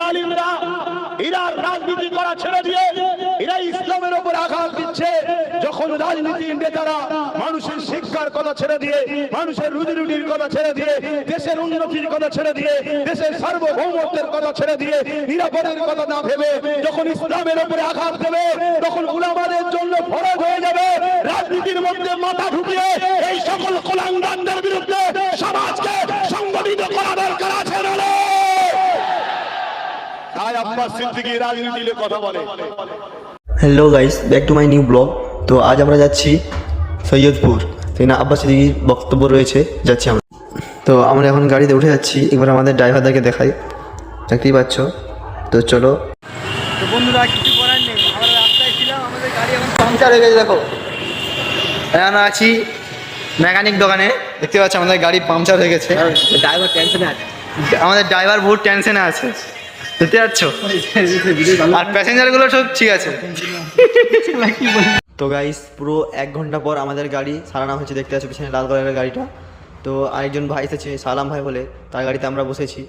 আলিমরা এরা রাজনীতি করা ছেড়ে দিয়ে এরা ইসলামের উপর আঘাত দিচ্ছে। যখন রাজনীতির নেতারা মানুষের শিক্ষার কথা ছেড়ে দিয়ে, মানুষের রুজি রুটির কথা ছেড়ে দিয়ে, দেশের উন্নতির কথা ছেড়ে দিয়ে, দেশের সার্বভৌমত্বের কথা ছেড়ে দিয়ে, নিরাপদের কথা না ভেবে যখন ইসলামের উপরে আঘাত দেবে, তখন উলামাদের জন্য ফরজ হয়ে যাবে রাজনীতির মধ্যে মাথা ঢুকিয়ে এই সকল কুলাঙ্গারদের বিরুদ্ধে সমাজকে সংগঠিত করা দরকার আছে। Hello guys, back to my new blog. तो आज আমরা যাচ্ছি সৈয়দপুর। তো না আব্বাস সিদ্দিকীর বক্তব্য রয়েছে, যাচ্ছি আমরা। তো আমরা এখন গাড়িতে উঠে যাচ্ছি। এবার আমাদের ড্রাইভারদেরকে দেখাই, দেখতেই পাচ্ছ। তো চলো। তো বন্ধুরা, কিছু করার নেই, আমরা রাস্তায় ছিলাম, আমাদের গাড়ি এখন পাংচার হয়ে গেছে। দেখো এখন আছি মেকানিক দোকানে, দেখতে পাচ্ছ আমাদের গাড়ি পাংচার হয়ে গেছে। ড্রাইভার টেনশনে আছে, আমাদের ড্রাইভার বহুত টেনশনে আছে, দেখতে পাচ্ছ। আর প্যাসেঞ্জারগুলো সব ঠিক আছে। তো গাইস, পুরো 1 ঘন্টা পর আমাদের গাড়ি সারানো হয়েছে, দেখতে পাচ্ছ পিছনে লাল কালারের গাড়িটা। তো আরেকজন ভাই এসেছে, সালাম ভাই বলে, তার গাড়িতে আমরা বসেছি,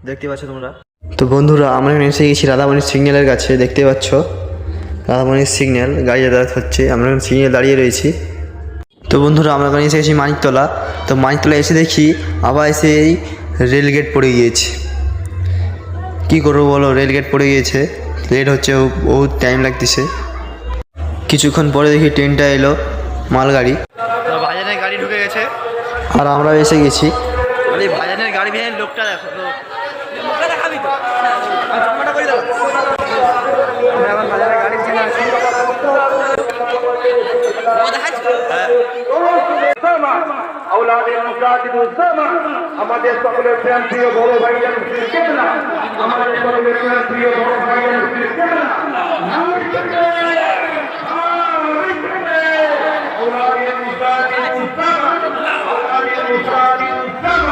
দেখতে পাচ্ছ তোমরা। তো বন্ধুরা, আমরা এসে গেছি রাধামণির সিগন্যালের কাছে, দেখতে পাচ্ছ রাধামণির সিগন্যাল, গাড়ি যাতায়াত হচ্ছে, আমরা এখন সিগন্যাল দাঁড়িয়ে রয়েছি। তো বন্ধুরা, আমরা এখানে এসে গেছি মানিকতলা। তো মানিকতলা এসে দেখি আবার এসে এই রেলগেট পড়ে গিয়েছে। কী করবো বলো, রেলগেট পড়ে গিয়েছে, লেট হচ্ছে, বহুত টাইম লাগতেছে। কিছুক্ষণ পরে দেখি ট্রেনটা এলো, মালগাড়ি। ভাইজানের গাড়ি ঢুকে গেছে আর আমরা এসে গেছি। ভাইজানের গাড়ি ভেঙে লোকটা দেখো, লোকটা দেখাবি তো, গাড়ি ছেড়ে আসি। আমাদের সকলের প্রিয় বড় ভাইজান আমাদের সকলের প্রিয় বড় ভাইজান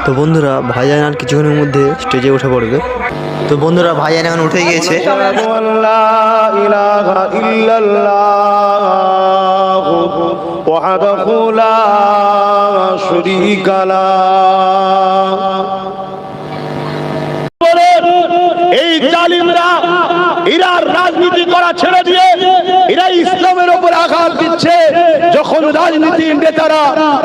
তো বন্ধুরা, ভাইজান আর কিছুক্ষণের মধ্যে স্টেজে উঠে পড়বে। তো বন্ধুরা, ভাইজান এখন উঠে গিয়েছে। এই জালিমরা এরা রাজনীতি করা ছেড়ে দিয়ে এরা ইসলামের উপর আঘাত দিচ্ছে। যখন রাজনীতির নেতারা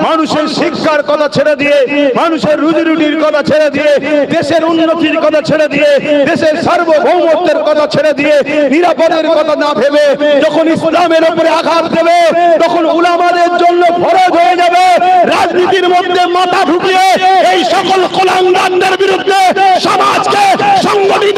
মানুষের শিক্ষার কথা ছেড়ে দিয়ে, মানুষের রুজি রুটির কথা ছেড়ে দিয়ে, দেশের উন্নতির কথা ছেড়ে দিয়ে, দেশের সার্বভৌমত্বের কথা ছেড়ে দিয়ে, নিরাপদের কথা না ভেবে যখন ইসলামের উপরে আঘাত দেবে, তখন উলামাদের জন্য ফরজ হয়ে যাবে রাজনীতির মধ্যে মাথা ঢুকিয়ে এই সকল কুলাঙ্গারদের বিরুদ্ধে সমাজকে সংগঠিত